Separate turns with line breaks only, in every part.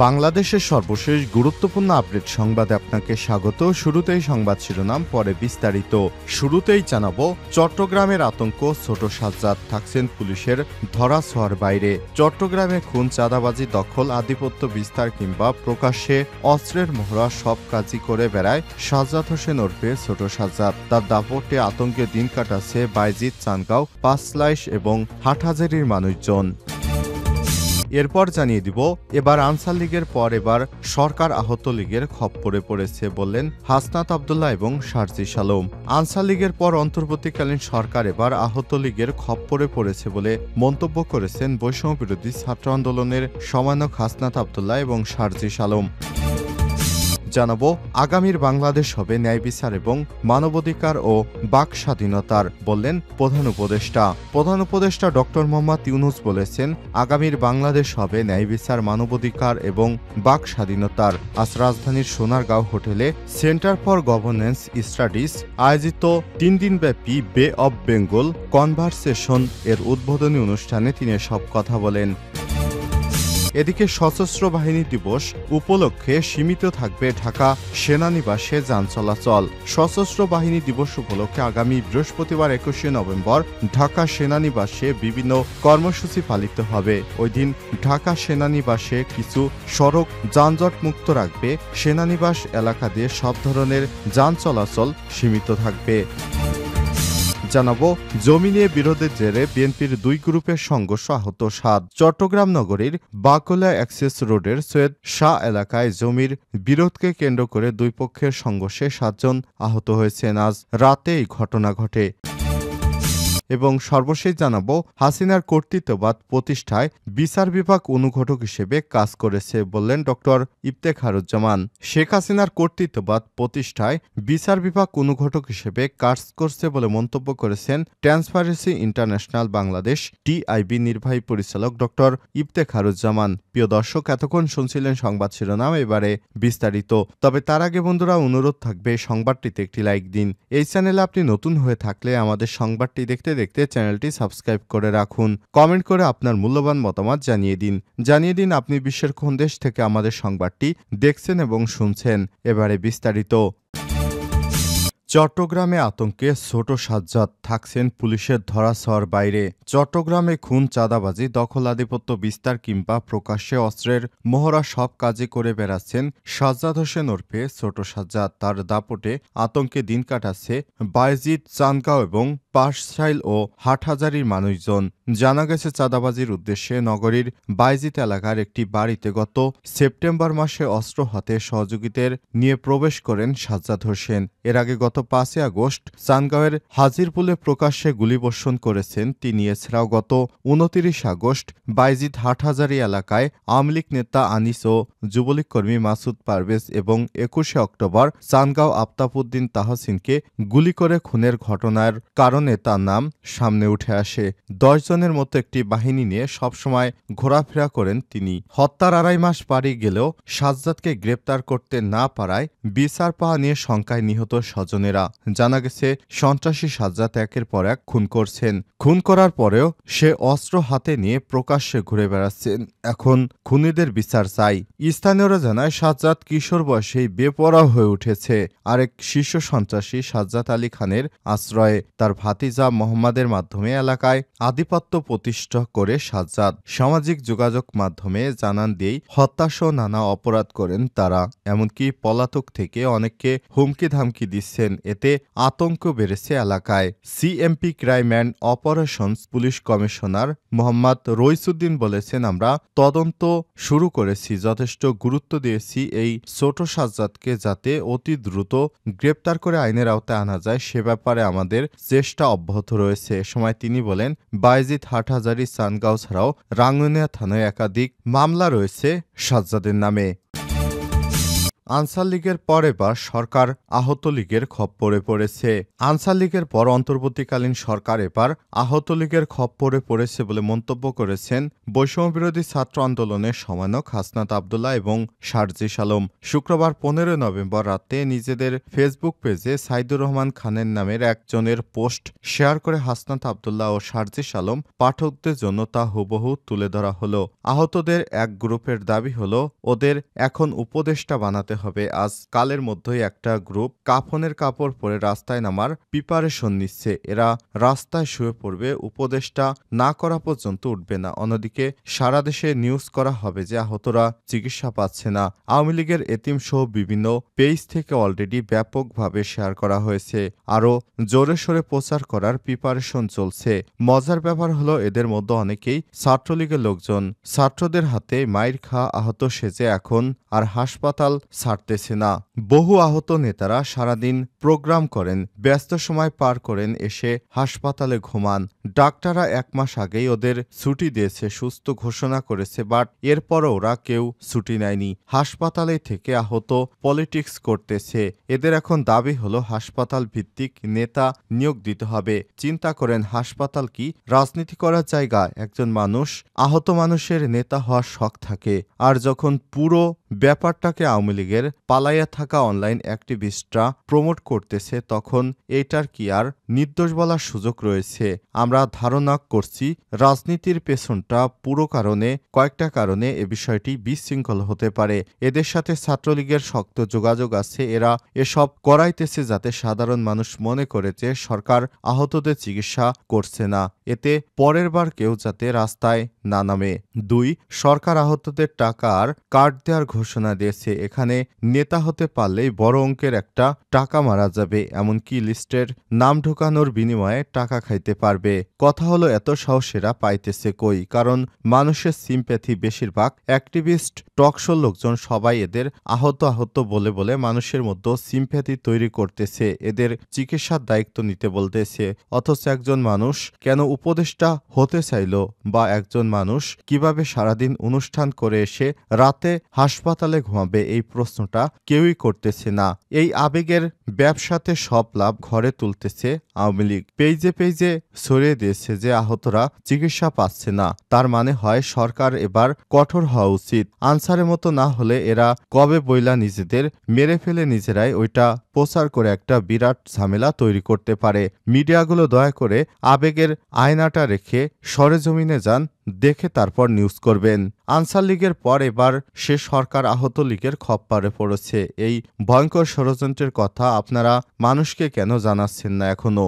বাংলাদেশের সর্বশেষ গুরুত্বপূর্ণ আপডেট সংবাদে আপনাকে স্বাগত। শুরুতেই সংবাদ শিরোনাম, পরে বিস্তারিত। শুরুতেই জানাবো, চট্টগ্রামের আতঙ্ক, ছোট সাজ্জাদ থাকছেন পুলিশের ধরাছোঁয়ার বাইরে। চট্টগ্রামে খুন, চাঁদাবাজি, দখল, আধিপত্য বিস্তার কিংবা প্রকাশ্যে অস্ত্রের মহড়া সব কাজই করে বেড়ায় সাজ্জাদ হোসেন ওরফে ছোট সাজ্জাদ। তার দাপটে আতঙ্কে দিন কাটাচ্ছে বাইজিদ, চানগাঁও, পাঁচলাইশ এবং হাটহাজারীর মানুষজন। এরপর জানিয়ে দিব, এবার আনসার লীগের পর এবার সরকার আহত লীগের খপ্পরে পড়েছে বললেন হাসনাত আবদুল্লাহ এবং শারজিস আলম। আনসার লীগের পর অন্তর্বর্তীকালীন সরকার এবার আহত লীগের খপ্পরে পড়েছে বলে মন্তব্য করেছেন বৈষম্য বিরোধী ছাত্র আন্দোলনের সমন্বয়ক হাসনাত আবদুল্লাহ এবং শারজিস আলম। জানাবো, আগামীর বাংলাদেশ হবে ন্যায় বিচার এবং মানবাধিকার ও বাক স্বাধীনতার, বললেন প্রধান উপদেষ্টা। প্রধান উপদেষ্টা ডক্টর মোহাম্মদ ইউনূস বলেছেন, আগামীর বাংলাদেশ হবে ন্যায় বিচার, মানবাধিকার এবং বাক স্বাধীনতার। আজ রাজধানীর সোনারগাঁও হোটেলে সেন্টার ফর গভর্নেন্স স্টাডিজ আয়োজিত 3 দিনব্যাপী বে অব বেঙ্গল কনভারসেশন এর উদ্বোধনী অনুষ্ঠানে তিনি সব কথা বলেন। এদিকে সশস্ত্র বাহিনী দিবস উপলক্ষে সীমিত থাকবে ঢাকা সেনানিবাসে যান চলাচল। সশস্ত্র বাহিনী দিবস উপলক্ষে আগামী বৃহস্পতিবার 21শে নভেম্বর ঢাকা সেনানিবাসে বিভিন্ন কর্মসূচি পালিত হবে। ওই দিন ঢাকা সেনানিবাসে কিছু সড়ক যানজট মুক্ত রাখবে। সেনানিবাস এলাকা দিয়ে সব ধরনের যান চলাচল সীমিত থাকবে। জানাবো, জমি নিয়ে বিরোধের জেরে বিএনপির 2 গ্রুপের সংঘর্ষ, আহত 7। চট্টগ্রাম নগরীর বাকলা অ্যাক্সেস রোডের সৈয়দ শাহ এলাকায় জমির বিরোধকে কেন্দ্র করে 2 পক্ষের সংঘর্ষে 7 জন আহত হয়েছেন। আজ রাতে এই ঘটনা ঘটে। এবং সর্বশেষ জানাবো, হাসিনার কর্তৃত্ববাদ প্রতিষ্ঠায় বিচার বিভাগ অনুঘটক হিসেবে কাজ করেছে বললেন ডক্টর ইফতেখারুজ্জামান। শেখ হাসিনার কর্তৃত্ববাদ প্রতিষ্ঠায় বিচার বিভাগ অনুঘটক হিসেবে কাজ করছে বলে মন্তব্য করেছেন ট্রান্সপারেন্সি ইন্টারন্যাশনাল বাংলাদেশ টিআইবি নির্বাহী পরিচালক ডক্টর ইফতেখারুজ্জামান। প্রিয় দর্শক, এতক্ষণ শুনছিলেন সংবাদ শিরোনাম, এবারে বিস্তারিত। তবে তার আগে বন্ধুরা, অনুরোধ থাকবে সংবাদটিতে একটি লাইক দিন। এই চ্যানেলে আপনি নতুন হয়ে থাকলে আমাদের সংবাদটি দেখতে চ্যানেলটি সাবস্ক্রাইব করে রাখুন। কমেন্ট করে আপনার মূল্যবান মতামত জানিয়ে দিন আপনি বিশ্বের কোন দেশ থেকে আমাদের সংবাদটি দেখছেন এবং শুনছেন। এবারে বিস্তারিত। চট্টগ্রামে আতঙ্কে ছোট সাজ্জাদ থাকছেন পুলিশের ধরাছোঁয়ার বাইরে। চট্টগ্রামে খুন, চাঁদাবাজি, দখল, আধিপত্য বিস্তার কিংবা প্রকাশ্যে অস্ত্রের মহড়া সব কাজে করে বেড়াচ্ছেন সাজ্জাদ হোসেন ওরফে ছোট সাজ্জাদ। তার দাপটে আতঙ্কে দিন কাটাচ্ছে বাইজিদ, চানগাঁও এবং পাঁচলাইশ ও হাটহাজারীর মানুষজন। জানা গেছে, চাঁদাবাজির উদ্দেশ্যে নগরীর বাইজিদ এলাকার একটি বাড়িতে গত সেপ্টেম্বর মাসে অস্ত্র হাতে সহযোগীদের নিয়ে প্রবেশ করেন সাজ্জাদ হোসেন। এর আগে গত 5 আগস্ট চানগাঁওয়ের হাজিরপুলে প্রকাশ্যে গুলিবর্ষণ করেছেন তিনি। এছাড়াও গত 29 আগস্ট বাইজিদ হাটহাজারী এলাকায় আওয়ামী লীগ নেতা আনিস ও যুবলীগ কর্মী মাসুদ পারভেজ এবং 21শে অক্টোবর চানগাঁও আফতাবউদ্দিন তাহসিনকে গুলি করে খুনের ঘটনার কারণে তার নাম সামনে উঠে আসে। 10 জনের মতো একটি বাহিনী নিয়ে সবসময় ঘোরাফেরা করেন তিনি। হত্যার 2.5 মাস পাড়ি গেলেও সাজ্জাদকে গ্রেপ্তার করতে না পারায় বিচার পাওয়া নিয়ে শঙ্কায় নিহত স্বজনেরা। জানা গেছে, সন্ত্রাসী সাজ্জাদ একের পর এক খুন করছেন। খুন করার পরেও সে অস্ত্র হাতে নিয়ে প্রকাশ্যে ঘুরে বেড়াচ্ছেন। এখন খুনিদের বিচার চাই। স্থানীয়রা জানায়, সাজ্জাদ কিশোর বয়সেই বেপরোয়া হয়ে উঠেছে। আরেক শীর্ষ সন্ত্রাসী সাজ্জাদ আলী খানের আশ্রয়ে তার ভাতিজা মোহাম্মদের মাধ্যমে এলাকায় আধিপত্য প্রতিষ্ঠা করে সাজ্জাদ সামাজিক যোগাযোগ মাধ্যমে জানান দিয়েই হত্যাসহ নানা অপরাধ করেন তারা। এমনকি পলাতক থেকে অনেককে হুমকি ধামকি দিচ্ছেন। এতে আতঙ্ক বেড়েছে এলাকায়। CMP crime and operations police commissioner Mohammad Raisuddin বলেছেন, আমরা তদন্ত শুরু করেছি, যথেষ্ট গুরুত্ব দিয়েছি এই ছোট সাজ্জাদকে যাতে অতি দ্রুত গ্রেপ্তার করে আইনের আওতায় আনা যায় সে ব্যাপারে আমাদের চেষ্টা অব্যাহত রয়েছে। এ সময় তিনি বলেন, বাইজিদ, হাটহাজারী, চানগাঁও ছাড়াও রাঙ্গুনিয়া থানায় একাধিক মামলা রয়েছে সাজ্জাদের নামে। আনসার লীগের পর এবার সরকার আহত লীগের খপ্পরে পড়েছে। আনসার লীগের পর অন্তর্বর্তীকালীন সরকার এবার আহত লীগের খপ্পরে পড়েছে বলে মন্তব্য করেছেন বৈষম্যবিরোধী ছাত্র আন্দোলনের সমন্বয়ক হাসনাত আবদুল্লাহ এবং সার্জিস আলম। শুক্রবার 15 নভেম্বর রাতে নিজেদের ফেসবুক পেজে সাইদুর রহমান খানের নামের একজনের পোস্ট শেয়ার করে হাসনাত আবদুল্লাহ ও সার্জিস আলম পাঠকদের জন্য তা হুবহু তুলে ধরা হলো। আহতদের এক গ্রুপের দাবি হলো ওদের এখন উপদেষ্টা বানাতে হবে। আজ কালের মধ্যেই একটা গ্রুপ কাফনের কাপড় পরে রাস্তায় নামার প্রিপারেশন নিচ্ছে। এরা রাস্তায় শুয়ে পড়বে, উপদেষ্টা না করা পর্যন্ত উঠবে না। অন্যদিকে সারা দেশে নিউজ করা হবে যে আহতরা চিকিৎসা পাচ্ছে না। আওয়ামী লীগের এতিম সহ বিভিন্ন পেজ থেকে অলরেডি ব্যাপকভাবে শেয়ার করা হয়েছে, আরও জোরে সোরে প্রচার করার প্রিপারেশন চলছে। মজার ব্যাপার হলো এদের মধ্যে অনেকেই ছাত্রলীগের লোকজন। ছাত্রদের হাতে মাইর খাওয়া আহত সেজে এখন আর হাসপাতাল ছাড়তেছে না। বহু আহত নেতারা সারাদিন প্রোগ্রাম করেন, ব্যস্ত সময় পার করেন, এসে হাসপাতালে ঘুমান। ডাক্তাররা 1 মাস আগেই ওদের ছুটি দিয়েছে, সুস্থ ঘোষণা করেছে, বাট এরপরও ওরা কেউ ছুটি নেয়নি। হাসপাতালে থেকে আহত পলিটিক্স করতেছে। এদের এখন দাবি হলো হাসপাতাল ভিত্তিক নেতা নিয়োগ দিতে হবে। চিন্তা করেন, হাসপাতাল কি রাজনীতি করার জায়গা? একজন মানুষ আহত মানুষের নেতা হওয়ার শখ থাকে, আর যখন পুরো ব্যাপারটাকে আওয়ামী লীগের পালাইয়া থাকা অনলাইন অ্যাক্টিভিস্টরা প্রমোট করতেছে, তখন এইটার কি আর নির্দোষ বলার সুযোগ রয়েছে? আমরা ধারণা করছি রাজনীতির পেছনটা পুরো কয়েকটা কারণে এ বিষয়টি বিশৃঙ্খল হতে পারে। এদের সাথে ছাত্রলীগের শক্ত যোগাযোগ আছে। এরা এসব করাইতেছে যাতে সাধারণ মানুষ মনে করে যে সরকার আহতদের চিকিৎসা করছে না, এতে পরের বার কেউ যাতে রাস্তায় না নামে। 2. সরকার আহতদের টাকা আর কার্ড দেওয়ার ঘোষণা দিয়েছে। এখানে নেতা হতে পারলেই বড় অঙ্কের একটা টাকা মারা যাবে, এমনকি লিস্টের নাম ঢোকানোর বিনিময়ে টাকা খাইতে পারবে। কথা হলো এত সাহসেরা পাইতেছে কই? কারণ মানুষের সিম্প্যাথি বেশিরভাগ অ্যাক্টিভিস্ট টকশো লোকজন সবাই এদের আহত বলে বলে মানুষের মধ্যে সিম্প্যাথি তৈরি করতেছে, এদের চিকিৎসার দায়িত্ব নিতে বলতেছে। অথচ একজন মানুষ কেন উপদেষ্টা হতে চাইল, বা একজন মানুষ কিভাবে সারাদিন অনুষ্ঠান করে এসে রাতে হাসপাতালে ঘুমাবে, এই প্রশ্নটা কেউই করতেছে না। এই আবেগের ব্যবসাতে সব লাভ ঘরে তুলতেছে আওয়ামী লীগ। পেজে পেজে ছড়িয়ে দিয়েছে যে আহতরা চিকিৎসা পাচ্ছে না। তার মানে হয় সরকার এবার কঠোর হওয়া উচিত। আনসারের মতো না হলে এরা কবে বইলা নিজেদের মেরে ফেলে নিজেরাই ওইটা প্রচার করে একটা বিরাট ঝামেলা তৈরি করতে পারে। মিডিয়াগুলো দয়া করে আবেগের আয়নাটা রেখে সরেজমিনে যান, দেখে তারপর নিউজ করবেন। আনসার লীগের পর এবার সে সরকার আহত লীগের খপ্পরে পড়েছে। এই ভয়ঙ্কর ষড়যন্ত্রের কথা আপনারা মানুষকে কেন জানাচ্ছেন না এখনো?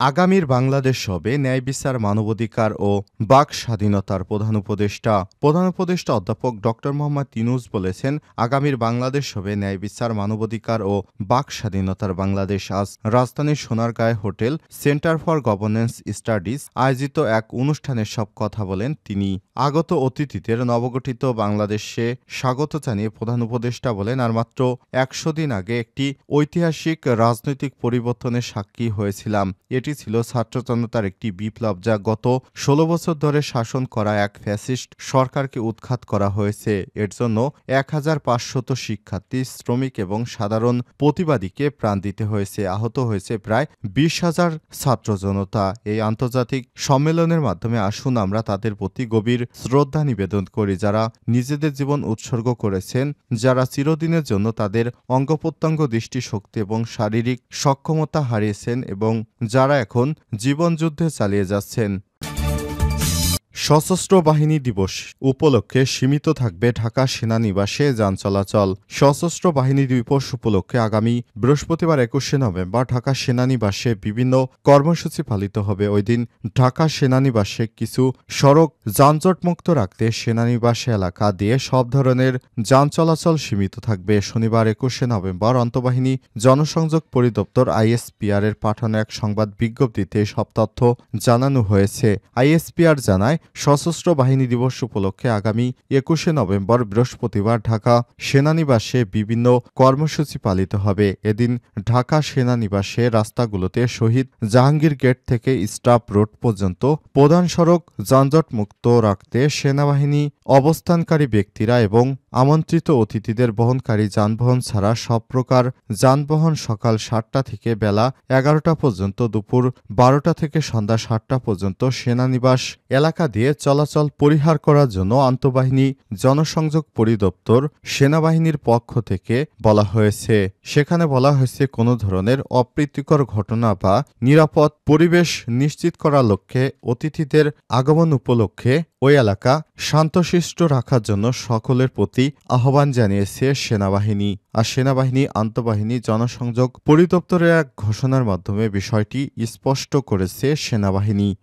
আগামীর বাংলাদেশ হবে ন্যায় বিচার, মানবাধিকার ও বাক স্বাধীনতার প্রধান উপদেষ্টা অধ্যাপক ড. মোহাম্মদ ইউনূস বলেছেন, আগামীর বাংলাদেশ হবে ন্যায় বিচার, মানবাধিকার ও বাক স্বাধীনতার বাংলাদেশ। আজ রাজধানীর সোনারগাঁয়ে hotel centre for governance studies আয়োজিত এক অনুষ্ঠানে সব কথা বলেন তিনি। আগত অতিথিদের নবগঠিত বাংলাদেশে স্বাগত জানিয়ে প্রধান উপদেষ্টা বলেন, আর মাত্র 100 দিন আগে একটি ঐতিহাসিক রাজনৈতিক পরিবর্তনের সাক্ষী হয়েছিলাম। এটি ছিল ছাত্র জনতার একটি বিপ্লব, যা গত 16 বছর ধরে শাসন করা এক ফ্যাসিস্ট সরকারকে উৎখাত করা হয়েছে। এর জন্য 1500 শিক্ষার্থী, শ্রমিক এবং সাধারণ প্রতিবাদীকে প্রাণ দিতে হয়েছে। আহত হয়েছে প্রায় 20,000 ছাত্র জনতা। এই আন্তর্জাতিক সম্মেলনের মাধ্যমে আসুন আমরা তাদের প্রতি গভীর শ্রদ্ধা নিবেদন করি, যারা নিজেদের জীবন উৎসর্গ করেছেন, যারা চিরদিনের জন্য তাদের অঙ্গপ্রত্যঙ্গ, দৃষ্টিশক্তি এবং শারীরিক সক্ষমতা হারিয়েছেন এবং যারা এখন জীবনযুদ্ধে চালিয়ে যাচ্ছেন। সশস্ত্র বাহিনী দিবস উপলক্ষে সীমিত থাকবে ঢাকা সেনানিবাসে যান চলাচল। সশস্ত্র বাহিনী দিবস উপলক্ষে আগামী বৃহস্পতিবার 21শে নভেম্বর ঢাকা সেনানিবাসে বিভিন্ন কর্মসূচি পালিত হবে। ওই দিন ঢাকা সেনানিবাসে কিছু সড়ক যানজটমুক্ত রাখতে সেনানিবাস এলাকা দিয়ে সব ধরনের যান চলাচল সীমিত থাকবে। শনিবার 21শে নভেম্বর আন্তঃবাহিনী জনসংযোগ পরিদপ্তর আইএসপিআর এর পাঠানো এক সংবাদ বিজ্ঞপ্তিতে সব তথ্য জানানো হয়েছে। আইএসপিআর জানায়, সশস্ত্র বাহিনী দিবস উপলক্ষে আগামী ২১শে নভেম্বর বৃহস্পতিবার ঢাকা সেনানিবাসে বিভিন্ন কর্মসূচি পালিত হবে। এদিন ঢাকা সেনানিবাসে রাস্তাগুলোতে শহীদ জাহাঙ্গীর গেট থেকে স্টাফ রোড পর্যন্ত প্রধান সড়ক যানজটমুক্ত রাখতে সেনাবাহিনী অবস্থানকারী ব্যক্তিরা এবং আমন্ত্রিত অতিথিদের বহনকারী যানবাহন ছাড়া সব প্রকার যানবাহন সকাল ৭টা থেকে বেলা ১১টা পর্যন্ত, দুপুর ১২টা থেকে সন্ধ্যা ৭টা পর্যন্ত সেনানিবাস এলাকা দিয়ে চলাচল পরিহার করার জন্য আন্তঃবাহিনী জনসংযোগ পরিদপ্তর সেনাবাহিনীর পক্ষ থেকে বলা হয়েছে। সেখানে বলা হয়েছে কোনো ধরনের অপ্রীতিকর ঘটনা বা নিরাপদ পরিবেশ নিশ্চিত করার লক্ষ্যে অতিথিদের আগমন উপলক্ষে ওই এলাকা শান্তশিষ্ট রাখার জন্য সকলের প্রতি আহ্বান জানিয়েছে সেনাবাহিনী। আর সেনাবাহিনী আন্তঃবাহিনী জনসংযোগ পরিদপ্তরের এক ঘোষণার মাধ্যমে বিষয়টি স্পষ্ট করেছে সেনাবাহিনী।